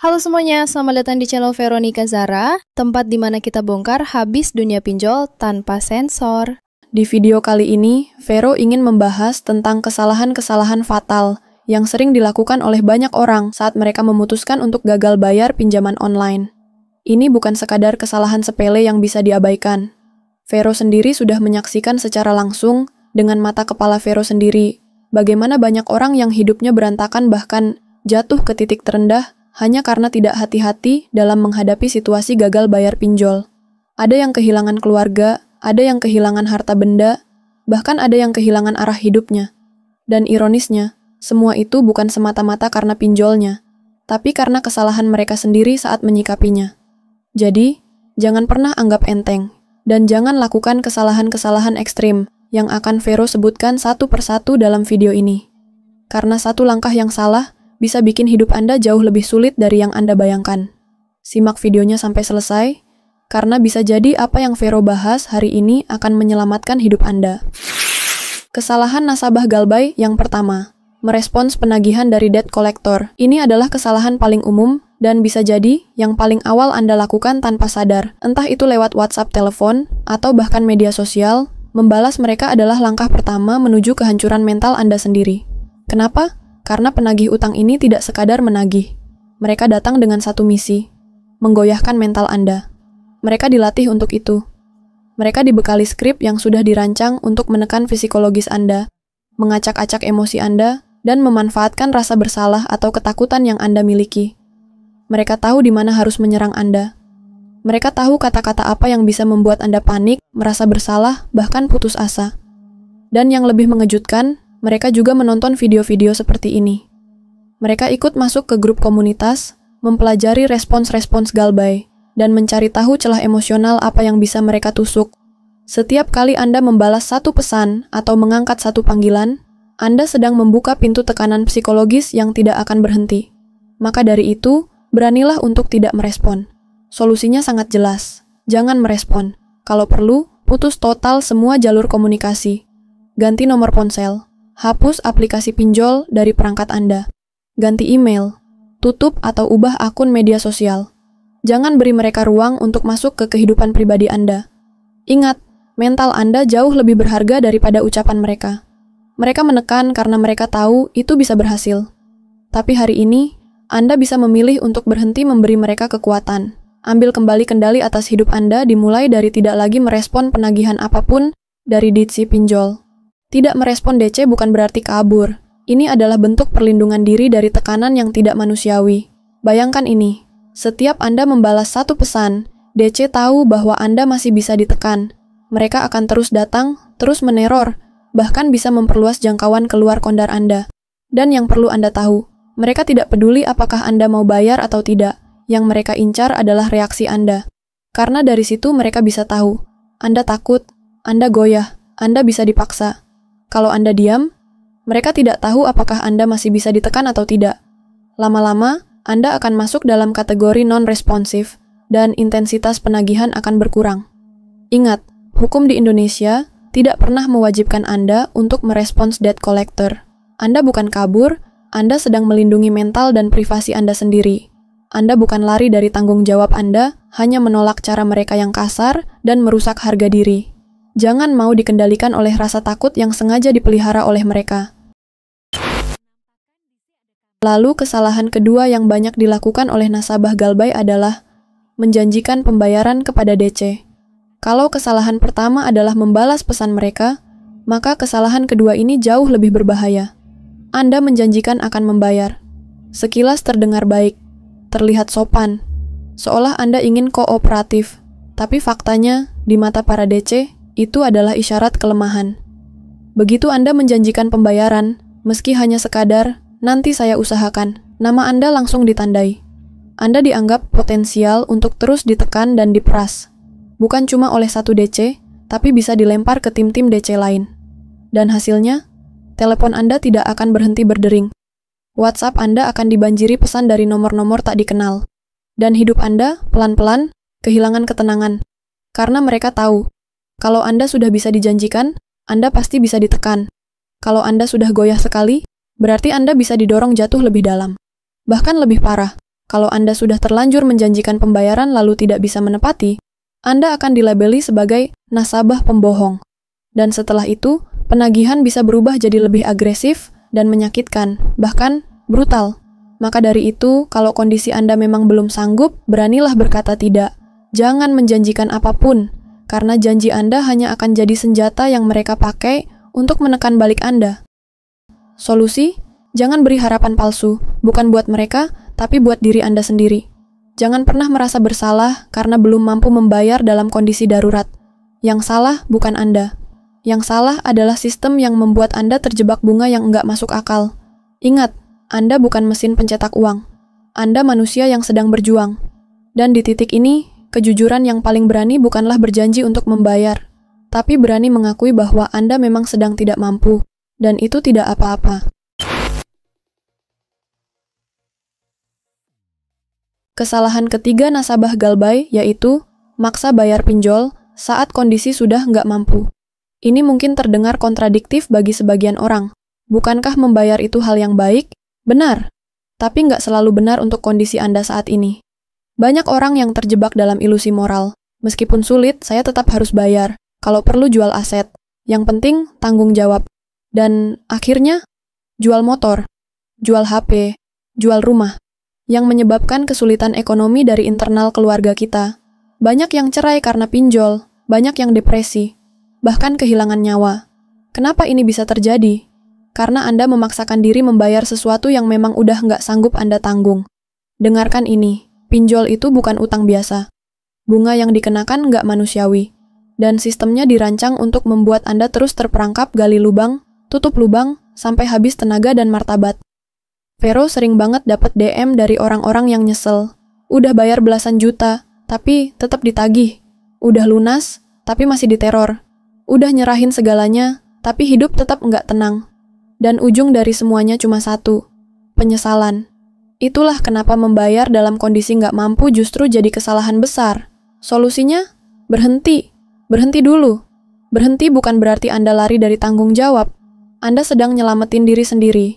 Halo semuanya, selamat datang di channel Veronica Zara, tempat di mana kita bongkar habis dunia pinjol tanpa sensor. Di video kali ini, Vero ingin membahas tentang kesalahan-kesalahan fatal yang sering dilakukan oleh banyak orang saat mereka memutuskan untuk gagal bayar pinjaman online. Ini bukan sekadar kesalahan sepele yang bisa diabaikan. Vero sendiri sudah menyaksikan secara langsung dengan mata kepala Vero sendiri bagaimana banyak orang yang hidupnya berantakan bahkan jatuh ke titik terendah hanya karena tidak hati-hati dalam menghadapi situasi gagal bayar pinjol. Ada yang kehilangan keluarga, ada yang kehilangan harta benda, bahkan ada yang kehilangan arah hidupnya. Dan ironisnya, semua itu bukan semata-mata karena pinjolnya, tapi karena kesalahan mereka sendiri saat menyikapinya. Jadi, jangan pernah anggap enteng, dan jangan lakukan kesalahan-kesalahan ekstrim yang akan Vero sebutkan satu persatu dalam video ini. Karena satu langkah yang salah bisa bikin hidup Anda jauh lebih sulit dari yang Anda bayangkan. Simak videonya sampai selesai, karena bisa jadi apa yang Vero bahas hari ini akan menyelamatkan hidup Anda. Kesalahan nasabah Galbay yang pertama, merespons penagihan dari debt collector. Ini adalah kesalahan paling umum dan bisa jadi yang paling awal Anda lakukan tanpa sadar, entah itu lewat WhatsApp, telepon, atau bahkan media sosial. Membalas mereka adalah langkah pertama menuju kehancuran mental Anda sendiri. Kenapa? Karena penagih utang ini tidak sekadar menagih. Mereka datang dengan satu misi, menggoyahkan mental Anda. Mereka dilatih untuk itu. Mereka dibekali skrip yang sudah dirancang untuk menekan psikologis Anda, mengacak-acak emosi Anda, dan memanfaatkan rasa bersalah atau ketakutan yang Anda miliki. Mereka tahu di mana harus menyerang Anda. Mereka tahu kata-kata apa yang bisa membuat Anda panik, merasa bersalah, bahkan putus asa. Dan yang lebih mengejutkan, mereka juga menonton video-video seperti ini. Mereka ikut masuk ke grup komunitas, mempelajari respons-respons Galbay, dan mencari tahu celah emosional apa yang bisa mereka tusuk. Setiap kali Anda membalas satu pesan atau mengangkat satu panggilan, Anda sedang membuka pintu tekanan psikologis yang tidak akan berhenti. Maka dari itu, beranilah untuk tidak merespon. Solusinya sangat jelas. Jangan merespon. Kalau perlu, putus total semua jalur komunikasi. Ganti nomor ponsel. Hapus aplikasi pinjol dari perangkat Anda. Ganti email. Tutup atau ubah akun media sosial. Jangan beri mereka ruang untuk masuk ke kehidupan pribadi Anda. Ingat, mental Anda jauh lebih berharga daripada ucapan mereka. Mereka menekan karena mereka tahu itu bisa berhasil. Tapi hari ini, Anda bisa memilih untuk berhenti memberi mereka kekuatan. Ambil kembali kendali atas hidup Anda dimulai dari tidak lagi merespon penagihan apapun dari ditsi pinjol. Tidak merespon DC bukan berarti kabur. Ini adalah bentuk perlindungan diri dari tekanan yang tidak manusiawi. Bayangkan ini, setiap Anda membalas satu pesan, DC tahu bahwa Anda masih bisa ditekan. Mereka akan terus datang, terus meneror, bahkan bisa memperluas jangkauan keluar kondar Anda. Dan yang perlu Anda tahu, mereka tidak peduli apakah Anda mau bayar atau tidak. Yang mereka incar adalah reaksi Anda. Karena dari situ mereka bisa tahu, Anda takut, Anda goyah, Anda bisa dipaksa. Kalau Anda diam, mereka tidak tahu apakah Anda masih bisa ditekan atau tidak. Lama-lama, Anda akan masuk dalam kategori non-responsif, dan intensitas penagihan akan berkurang. Ingat, hukum di Indonesia tidak pernah mewajibkan Anda untuk merespons debt collector. Anda bukan kabur, Anda sedang melindungi mental dan privasi Anda sendiri. Anda bukan lari dari tanggung jawab Anda, hanya menolak cara mereka yang kasar dan merusak harga diri. Jangan mau dikendalikan oleh rasa takut yang sengaja dipelihara oleh mereka. Lalu kesalahan kedua yang banyak dilakukan oleh nasabah Galbay adalah menjanjikan pembayaran kepada DC. Kalau kesalahan pertama adalah membalas pesan mereka, maka kesalahan kedua ini jauh lebih berbahaya. Anda menjanjikan akan membayar. Sekilas terdengar baik, terlihat sopan, seolah Anda ingin kooperatif, tapi faktanya, di mata para DC, itu adalah isyarat kelemahan. Begitu Anda menjanjikan pembayaran, meski hanya sekadar, nanti saya usahakan, nama Anda langsung ditandai. Anda dianggap potensial untuk terus ditekan dan diperas. Bukan cuma oleh satu DC, tapi bisa dilempar ke tim-tim DC lain. Dan hasilnya, telepon Anda tidak akan berhenti berdering. WhatsApp Anda akan dibanjiri pesan dari nomor-nomor tak dikenal. Dan hidup Anda, pelan-pelan, kehilangan ketenangan. Karena mereka tahu, kalau Anda sudah bisa dijanjikan, Anda pasti bisa ditekan. Kalau Anda sudah goyah sekali, berarti Anda bisa didorong jatuh lebih dalam. Bahkan lebih parah, Kalau Anda sudah terlanjur menjanjikan pembayaran lalu tidak bisa menepati, Anda akan dilabeli sebagai nasabah pembohong. Dan setelah itu, penagihan bisa berubah jadi lebih agresif dan menyakitkan, bahkan brutal. Maka dari itu, kalau kondisi Anda memang belum sanggup, beranilah berkata tidak. Jangan menjanjikan apapun, karena janji Anda hanya akan jadi senjata yang mereka pakai untuk menekan balik Anda. Solusi? Jangan beri harapan palsu, bukan buat mereka, tapi buat diri Anda sendiri. Jangan pernah merasa bersalah karena belum mampu membayar dalam kondisi darurat. Yang salah bukan Anda. Yang salah adalah sistem yang membuat Anda terjebak bunga yang enggak masuk akal. Ingat, Anda bukan mesin pencetak uang. Anda manusia yang sedang berjuang. Dan di titik ini, kejujuran yang paling berani bukanlah berjanji untuk membayar, tapi berani mengakui bahwa Anda memang sedang tidak mampu, dan itu tidak apa-apa. Kesalahan ketiga nasabah galbay yaitu maksa bayar pinjol saat kondisi sudah nggak mampu. Ini mungkin terdengar kontradiktif bagi sebagian orang. Bukankah membayar itu hal yang baik? Benar. Tapi nggak selalu benar untuk kondisi Anda saat ini. Banyak orang yang terjebak dalam ilusi moral. Meskipun sulit, saya tetap harus bayar. Kalau perlu jual aset. Yang penting, tanggung jawab. Dan akhirnya, jual motor, jual HP, jual rumah. Yang menyebabkan kesulitan ekonomi dari internal keluarga kita. Banyak yang cerai karena pinjol, banyak yang depresi, bahkan kehilangan nyawa. Kenapa ini bisa terjadi? Karena Anda memaksakan diri membayar sesuatu yang memang udah nggak sanggup Anda tanggung. Dengarkan ini, pinjol itu bukan utang biasa. Bunga yang dikenakan nggak manusiawi. Dan sistemnya dirancang untuk membuat Anda terus terperangkap gali lubang, tutup lubang, sampai habis tenaga dan martabat. Vero sering banget dapat DM dari orang-orang yang nyesel. Udah bayar belasan juta, tapi tetap ditagih. Udah lunas, tapi masih diteror. Udah nyerahin segalanya, tapi hidup tetap nggak tenang. Dan ujung dari semuanya cuma satu, penyesalan. Itulah kenapa membayar dalam kondisi nggak mampu justru jadi kesalahan besar. Solusinya? Berhenti. Berhenti dulu. Berhenti bukan berarti Anda lari dari tanggung jawab. Anda sedang nyelamatin diri sendiri.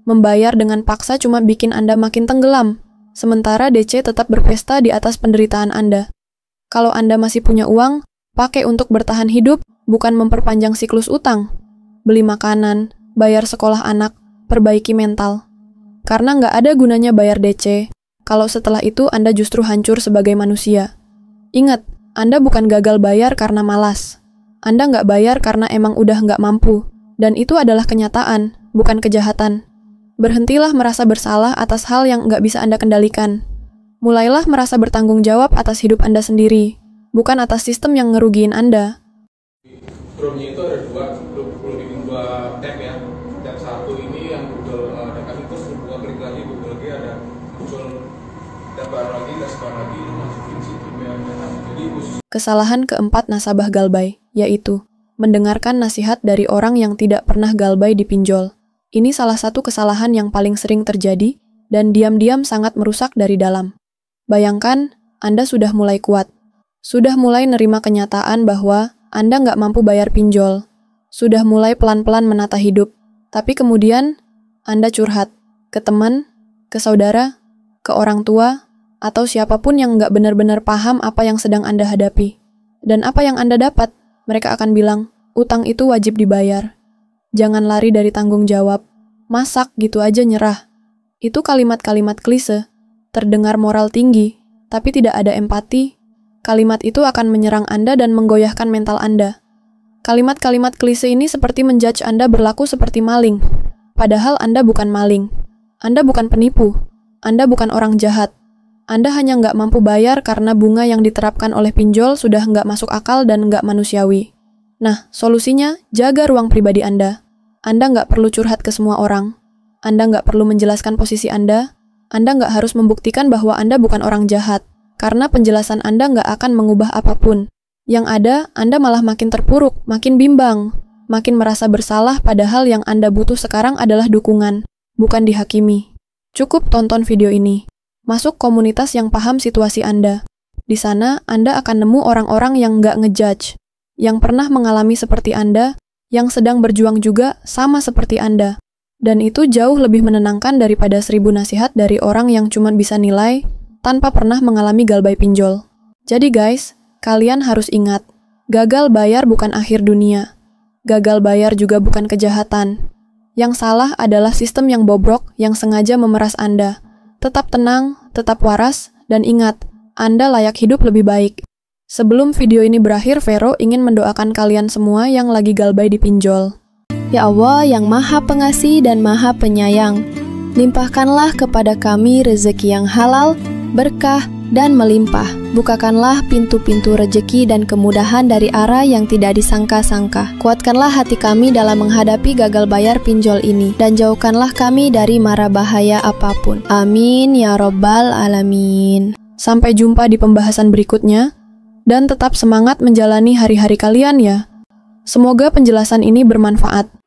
Membayar dengan paksa cuma bikin Anda makin tenggelam, sementara DC tetap berpesta di atas penderitaan Anda. Kalau Anda masih punya uang, pakai untuk bertahan hidup, bukan memperpanjang siklus utang. Beli makanan, bayar sekolah anak, perbaiki mental. Karena nggak ada gunanya bayar DC, kalau setelah itu Anda justru hancur sebagai manusia. Ingat, Anda bukan gagal bayar karena malas. Anda nggak bayar karena emang udah nggak mampu, dan itu adalah kenyataan, bukan kejahatan. Berhentilah merasa bersalah atas hal yang nggak bisa Anda kendalikan. Mulailah merasa bertanggung jawab atas hidup Anda sendiri, bukan atas sistem yang ngerugiin Anda. Chrome-nya itu ada dua tab ya. Tab satu ini yang Google dapat itu sebuah klik lagi Google lagi ada muncul tab baru lagi, itu masukin situ ya. Jadi khusus. Kesalahan keempat nasabah galbay, yaitu mendengarkan nasihat dari orang yang tidak pernah galbay di pinjol. Ini salah satu kesalahan yang paling sering terjadi dan diam-diam sangat merusak dari dalam. Bayangkan, Anda sudah mulai kuat. Sudah mulai nerima kenyataan bahwa Anda nggak mampu bayar pinjol. Sudah mulai pelan-pelan menata hidup. Tapi kemudian, Anda curhat ke teman, ke saudara, ke orang tua, atau siapapun yang nggak benar-benar paham apa yang sedang Anda hadapi. Dan apa yang Anda dapat, mereka akan bilang, utang itu wajib dibayar. Jangan lari dari tanggung jawab. Masak gitu aja nyerah. Itu kalimat-kalimat klise. Terdengar moral tinggi, tapi tidak ada empati. Kalimat itu akan menyerang Anda dan menggoyahkan mental Anda. Kalimat-kalimat klise ini seperti menjudge Anda berlaku seperti maling. Padahal Anda bukan maling. Anda bukan penipu. Anda bukan orang jahat. Anda hanya nggak mampu bayar karena bunga yang diterapkan oleh pinjol sudah nggak masuk akal dan nggak manusiawi. Nah, solusinya, jaga ruang pribadi Anda. Anda nggak perlu curhat ke semua orang. Anda nggak perlu menjelaskan posisi Anda. Anda nggak harus membuktikan bahwa Anda bukan orang jahat, karena penjelasan Anda nggak akan mengubah apapun. Yang ada, Anda malah makin terpuruk, makin bimbang, makin merasa bersalah padahal yang Anda butuh sekarang adalah dukungan, bukan dihakimi. Cukup tonton video ini. Masuk komunitas yang paham situasi Anda. Di sana, Anda akan nemu orang-orang yang nggak ngejudge, yang pernah mengalami seperti Anda, yang sedang berjuang juga sama seperti Anda. Dan itu jauh lebih menenangkan daripada 1000 nasihat dari orang yang cuma bisa nilai tanpa pernah mengalami galbay pinjol. Jadi guys, kalian harus ingat, gagal bayar bukan akhir dunia. Gagal bayar juga bukan kejahatan. Yang salah adalah sistem yang bobrok yang sengaja memeras Anda. Tetap tenang, tetap waras, dan ingat, Anda layak hidup lebih baik. Sebelum video ini berakhir, Vero ingin mendoakan kalian semua yang lagi galbay di pinjol. Ya Allah yang Maha Pengasih dan Maha Penyayang, limpahkanlah kepada kami rezeki yang halal, berkah, dan melimpah. Bukakanlah pintu-pintu rezeki dan kemudahan dari arah yang tidak disangka-sangka. Kuatkanlah hati kami dalam menghadapi gagal bayar pinjol ini, dan jauhkanlah kami dari mara bahaya apapun. Amin ya Rabbal Alamin. Sampai jumpa di pembahasan berikutnya, dan tetap semangat menjalani hari-hari kalian ya. Semoga penjelasan ini bermanfaat.